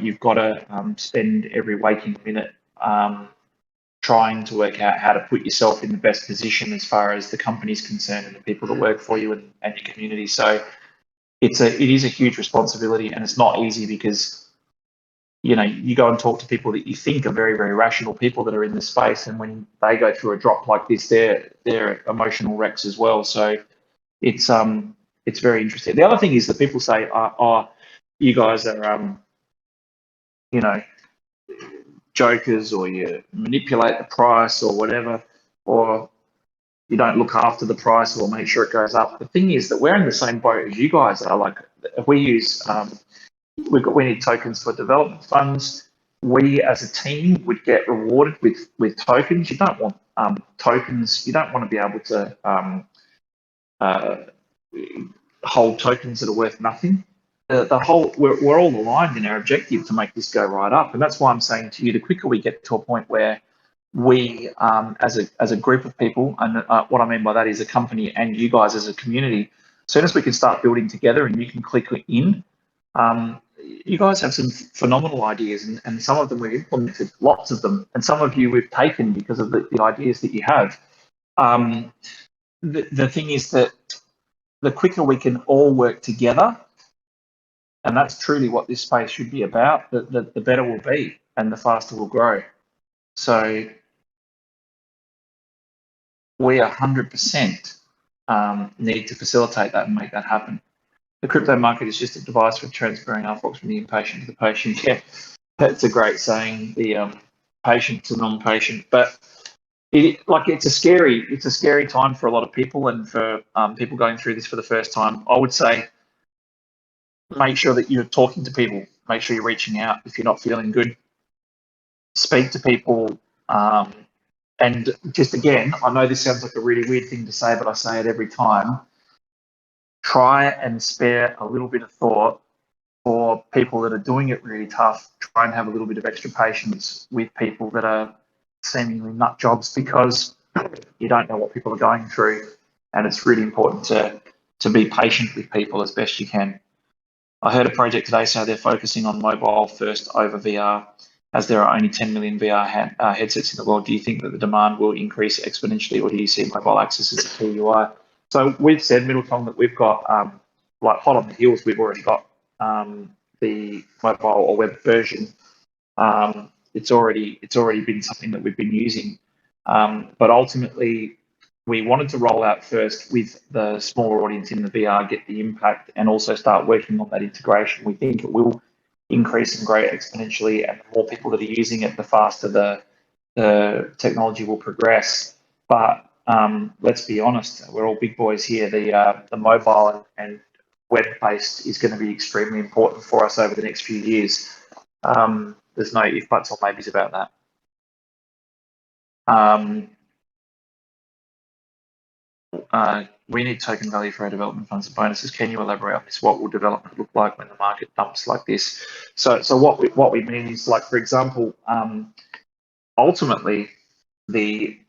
spend every waking minute trying to work out how to put yourself in the best position as far as the company's concerned and the people that work for you and your community. So it is a huge responsibility, and it's not easy because you go and talk to people that you think are very, very rational people that are in the space, and when they go through a drop like this, they're emotional wrecks as well. So it's very interesting. The other thing is that people say, "Oh, you guys are jokers, or you manipulate the price or whatever, or you don't look after the price or make sure it goes up." The thing is that we're in the same boat as you guys are. Like, if we use, we need tokens for development funds. We as a team would get rewarded with tokens. You don't want tokens. You don't want to be able to hold tokens that are worth nothing. We're all aligned in our objective to make this go right up, and that's why I'm saying to you, the quicker we get to a point where we, as a group of people, and what I mean by that is a company and you guys as a community, as soon as we can start building together and you can click in, you guys have some phenomenal ideas, and some of them we've implemented, lots of them, and some of you we've taken because of the ideas that you have. The thing is that the quicker we can all work together, and that's truly what this space should be about, the better we'll be and the faster we'll grow. So we 100% need to facilitate that and make that happen. The crypto market is just a device for transferring RFOX from the impatient to the patient. Yeah, that's a great saying, the patient to non-patient. But it's a scary time for a lot of people, and for people going through this for the first time. I would say, make sure that you're talking to people. Make sure you're reaching out if you're not feeling good. Speak to people. And just again, I know this sounds like a really weird thing to say, but I say it every time. Try and spare a little bit of thought for people that are doing it really tough. Try and have a little bit of extra patience with people that are seemingly nut jobs, because you don't know what people are going through, and it's really important to be patient with people as best you can. I heard a project today say they're focusing on mobile first over VR, as there are only 10 million VR headsets in the world. Do you think that the demand will increase exponentially, or do you see mobile access as a key UI? So we've said, Middleton, that we've got, like hot on the heels, we've already got the mobile or web version. It's already been something that we've been using. But ultimately, we wanted to roll out first with the smaller audience in the VR, get the impact, and also start working on that integration. We think it will increase and grow exponentially, and the more people that are using it, the faster the technology will progress. But let's be honest, we're all big boys here. The mobile and web-based is going to be extremely important for us over the next few years. There's no if, buts, or maybes about that. We need token value for our development funds and bonuses. Can you elaborate on this? What will development look like when the market dumps like this? So what we mean is, like, for example, ultimately, the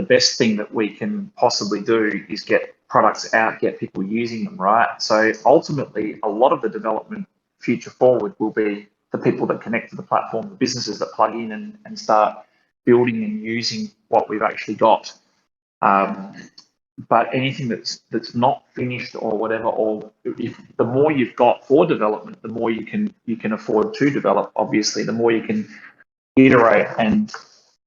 best thing that we can possibly do is get products out, get people using them, right? So ultimately, a lot of the development future forward will be the people that connect to the platform, the businesses that plug in and start building and using what we've actually got. But anything that's not finished or whatever, or if the more you've got for development, the more you can afford to develop. Obviously, the more you can iterate, and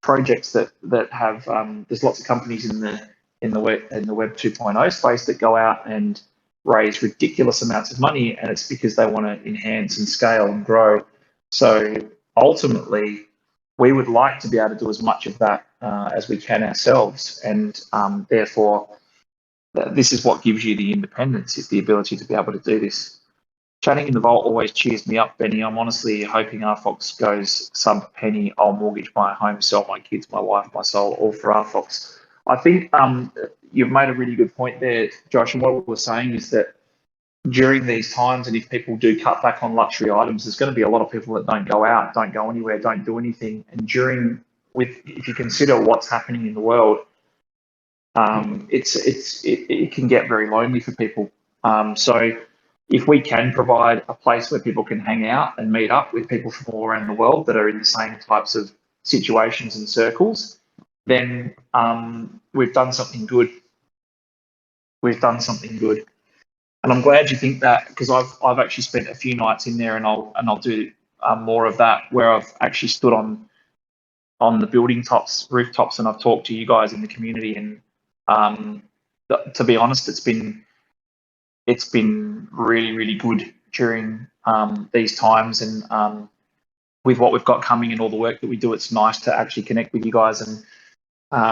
projects that have there's lots of companies in the web 2.0 space that go out and raise ridiculous amounts of money, and it's because they want to enhance and scale and grow. So ultimately, we would like to be able to do as much of that as we can ourselves, and therefore this is what gives you the independence, is the ability to be able to do this. Chatting in the vault always cheers me up, Benny. I'm honestly hoping RFOX goes sub penny. I'll mortgage my home, sell my kids, my wife, my soul, all for RFOX. I think you've made a really good point there, Josh, and what we're saying is that during these times, and if people do cut back on luxury items, there's going to be a lot of people that don't go out, don't go anywhere, don't do anything. And if you consider what's happening in the world, it can get very lonely for people. So if we can provide a place where people can hang out and meet up with people from all around the world that are in the same types of situations and circles, then we've done something good. We've done something good. And I'm glad you think that, because I've actually spent a few nights in there, and I'll do more of that, where I've actually stood on the building rooftops, and I've talked to you guys in the community. And to be honest, it's been really, really good during these times, and with what we've got coming and all the work that we do, it's nice to actually connect with you guys. And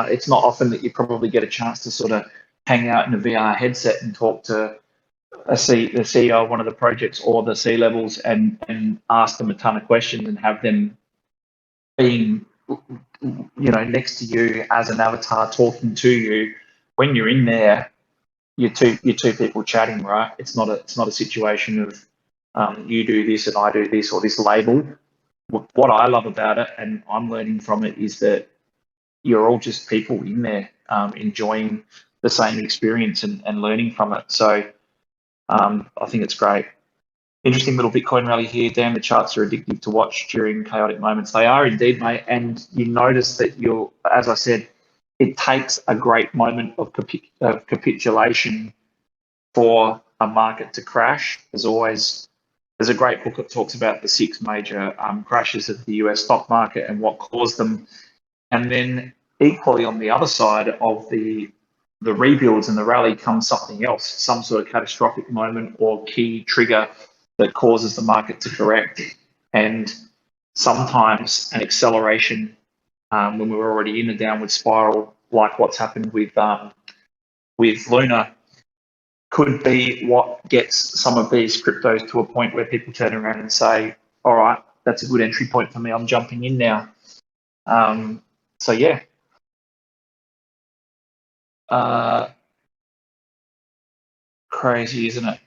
it's not often that you probably get a chance to sort of hang out in a VR headset and talk to the CEO of one of the projects or the C-levels and ask them a ton of questions, and have them being, next to you as an avatar talking to you. When you're in there, you're two people chatting, right? It's not a situation of you do this and I do this, or this label. What I love about it, and I'm learning from it, is that you're all just people in there enjoying the same experience and learning from it. So I think it's great. Interesting little Bitcoin rally here. Damn, the charts are addictive to watch during chaotic moments. They are indeed, mate. And you notice that as I said, it takes a great moment of capitulation for a market to crash. There's a great book that talks about the 6 major crashes of the US stock market and what caused them. And then equally on the other side of the rebuilds and the rally comes something else, some sort of catastrophic moment or key trigger that causes the market to correct. And sometimes an acceleration when we're already in a downward spiral, like what's happened with Luna, could be what gets some of these cryptos to a point where people turn around and say, all right, that's a good entry point for me, I'm jumping in now. So yeah. Crazy, isn't it?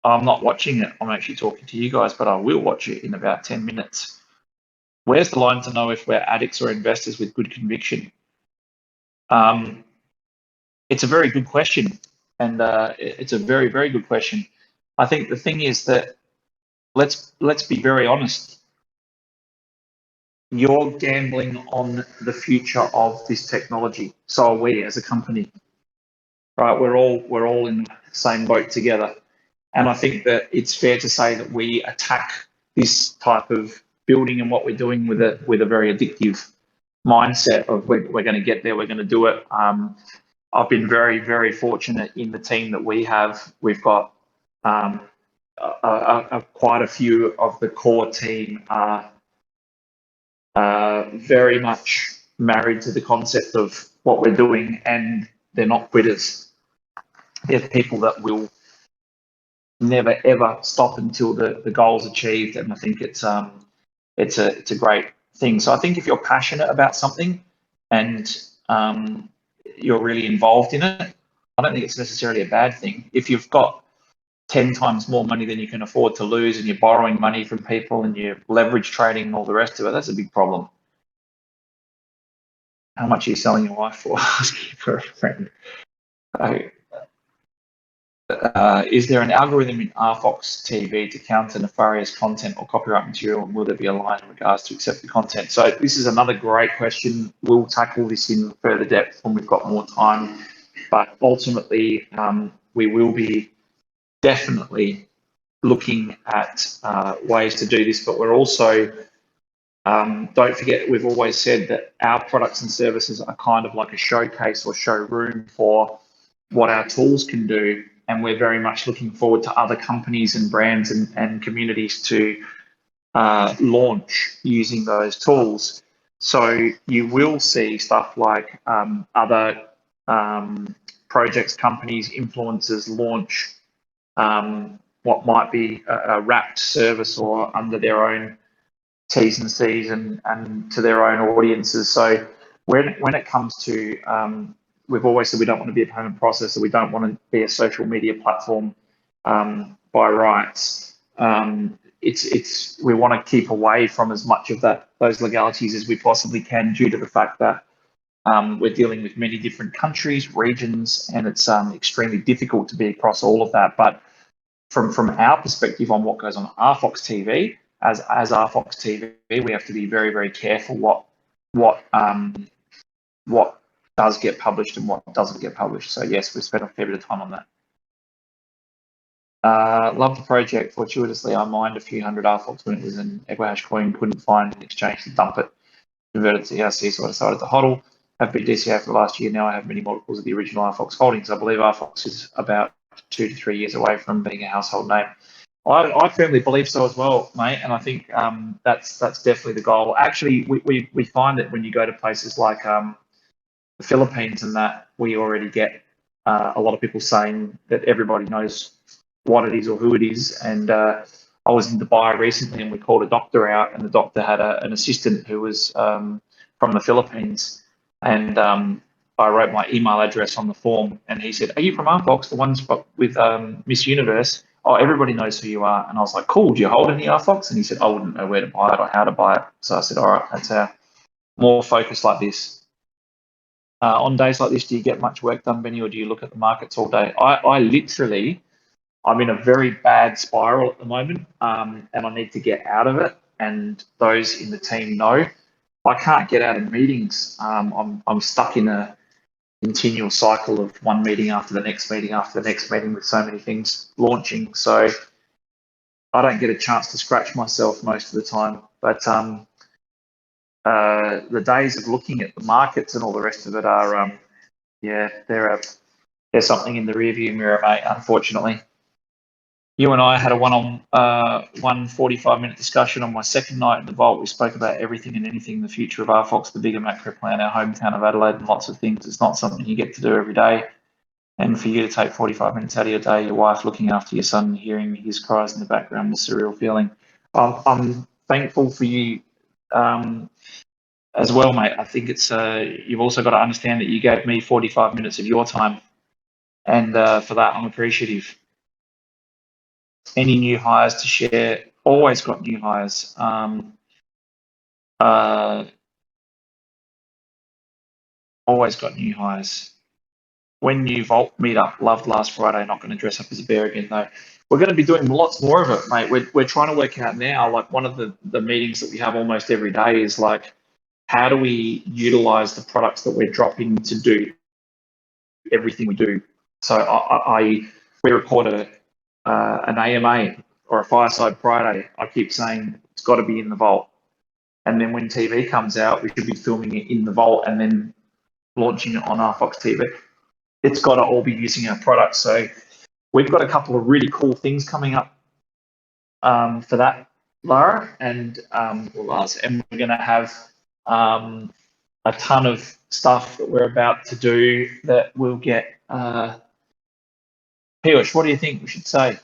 I'm not watching it. I'm actually talking to you guys, but I will watch it in about 10 minutes. Where's the line to know if we're addicts or investors with good conviction? It's a very good question, and it's a very, very good question. I think the thing is that let's be very honest. You're gambling on the future of this technology. So are we as a company, right? We're all in the same boat together. And I think that it's fair to say that we attack this type of building and what we're doing with a very addictive mindset of we're going to get there, we're going to do it. I've been very, very fortunate in the team that we have. We've got quite a few of the core team are very much married to the concept of what we're doing, and they're not quitters. They're people that will never ever stop until the goal's achieved. And I think it's it's a great thing. So I think if you're passionate about something and you're really involved in it, I don't think it's necessarily a bad thing. If you've got 10 times more money than you can afford to lose and you're borrowing money from people and you're leverage trading and all the rest of it, that's a big problem. How much are you selling your wife for? Asking for a friend. Is there an algorithm in RFOX TV to counter nefarious content or copyright material, and will there be a line in regards to accepted content? So this is another great question. We'll tackle this in further depth when we've got more time, but ultimately we will be definitely looking at ways to do this, but we're also, don't forget, we've always said that our products and services are kind of like a showcase or showroom for what our tools can do. And we're very much looking forward to other companies and brands and communities to launch using those tools. So you will see stuff like other projects, companies, influencers launch what might be a wrapped service or under their own T's and C's and to their own audiences. So when it comes to we've always said we don't want to be a payment processor. We don't want to be a social media platform by rights. We want to keep away from as much of those legalities as we possibly can, due to the fact that we're dealing with many different countries, regions, and it's extremely difficult to be across all of that. But from our perspective on what goes on RFOX TV, as RFOX TV, we have to be very, very careful what does get published and what doesn't get published. So yes, we've spent a fair bit of time on that. Love the project. Fortuitously, I mined a few hundred RFOX when it was an Equihash coin, couldn't find an exchange to dump it, converted to ERC, so I decided to hodl. Have been DCA for the last year now. I have many multiples of the original RFOX holdings. I believe RFOX is about 2 to 3 years away from being a household name. I firmly believe so as well, mate, and I think that's definitely the goal. Actually, we find that when you go to places like the Philippines and that, we already get a lot of people saying that everybody knows what it is or who it is. And I was in Dubai recently and we called a doctor out, and the doctor had an assistant who was from the Philippines. And I wrote my email address on the form, and he said, "Are you from RFOX, the ones with Miss Universe? Oh, everybody knows who you are." And I was like, "Cool, do you hold any RFOX?" And he said, "I wouldn't know where to buy it or how to buy it." So I said, "All right, that's how." More focused like this. On days like this, do you get much work done, Benny, or do you look at the markets all day? I'm in a very bad spiral at the moment, and I need to get out of it. And those in the team know I can't get out of meetings. I'm stuck in a continual cycle of one meeting after the next meeting after the next meeting, with so many things launching. So I don't get a chance to scratch myself most of the time. But the days of looking at the markets and all the rest of it are, there's something in the rearview mirror, mate, unfortunately. You and I had a one 45-minute discussion on my second night in the vault. We spoke about everything and anything, the future of RFOX, the bigger macro plan, our hometown of Adelaide, and lots of things. It's not something you get to do every day. And for you to take 45 minutes out of your day, your wife looking after your son, hearing his cries in the background, was a surreal feeling. I'm thankful for you as well, mate. I think it's you've also got to understand that you gave me 45 minutes of your time, and for that I'm appreciative. Any new hires to share? Always got new hires. Always got new hires. When new Vault meetup, loved last Friday. Not going to dress up as a bear again though. We're going to be doing lots more of it, mate. We're trying to work out now. Like, one of the meetings that we have almost every day is like, how do we utilize the products that we're dropping to do everything we do? So we record an AMA or a Fireside Friday. I keep saying it's got to be in the vault. And then when TV comes out, we should be filming it in the vault and then launching it on RFOX TV. It's got to all be using our products. So we've got a couple of really cool things coming up for that, Lara, and we're going to have a ton of stuff that we're about to do that will get. Piyush, what do you think we should say?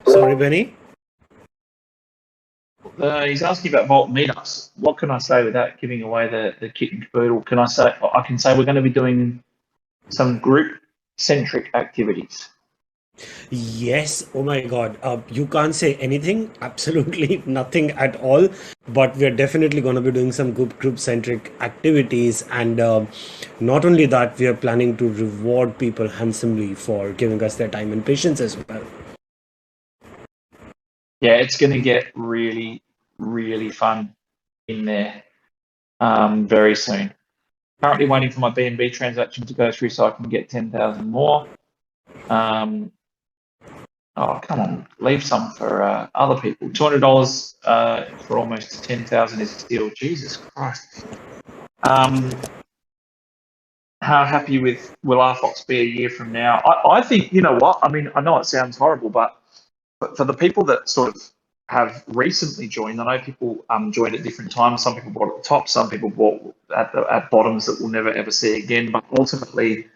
Sorry, Benny. He's asking about Vault meetups. What can I say without giving away the kit and caboodle? I can say we're going to be doing some group-centric activities. Yes, oh my God. You can't say anything, absolutely nothing at all. But we're definitely going to be doing some group-centric activities. And not only that, we are planning to reward people handsomely for giving us their time and patience as well. Yeah, it's going to get really, really fun in there very soon. Currently waiting for my BNB transaction to go through so I can get 10,000 more. Oh, come on, leave some for other people. $200 for almost 10,000 is a steal. Jesus Christ. How happy will RFOX be a year from now? I think, you know what? I mean, I know it sounds horrible, but for the people that sort of have recently joined, I know people joined at different times. Some people bought at the top, some people bought at bottoms that we'll never ever see again. But ultimately,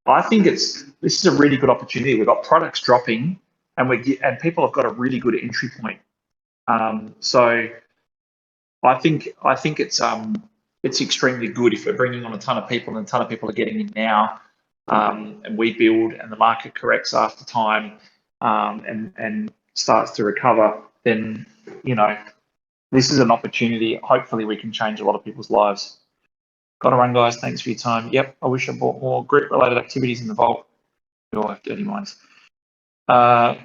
I think this is a really good opportunity. We've got products dropping, and people have got a really good entry point. So I think it's extremely good if we're bringing on a ton of people and a ton of people are getting in now, and we build and the market corrects after time, and starts to recover. Then this is an opportunity. Hopefully, we can change a lot of people's lives. Got to run, guys. Thanks for your time. Yep, I wish I bought more group-related activities in the vault. We all have dirty minds. Well,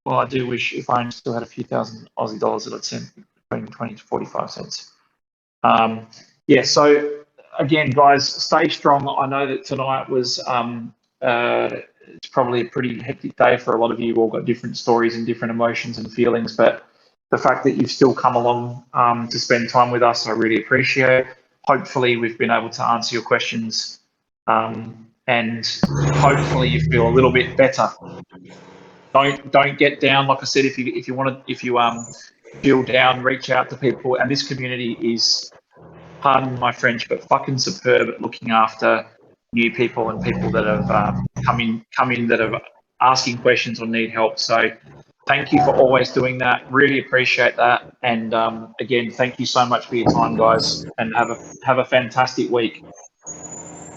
I do wish if I still had a few thousand Aussie dollars that I'd sent between 20 to 45 cents. Yeah, so again, guys, stay strong. I know that tonight was it's probably a pretty hectic day for a lot of you. You've all got different stories and different emotions and feelings, but the fact that you've still come along to spend time with us, I really appreciate. Hopefully, we've been able to answer your questions, and hopefully, you feel a little bit better. Don't get down. Like I said, if you feel down, reach out to people. And this community is, pardon my French, but fucking superb at looking after new people and people that have come in that are asking questions or need help. So thank you for always doing that. Really appreciate that. And again, thank you so much for your time, guys, and have a fantastic week.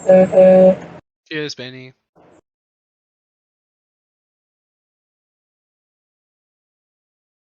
Cheers, Benny.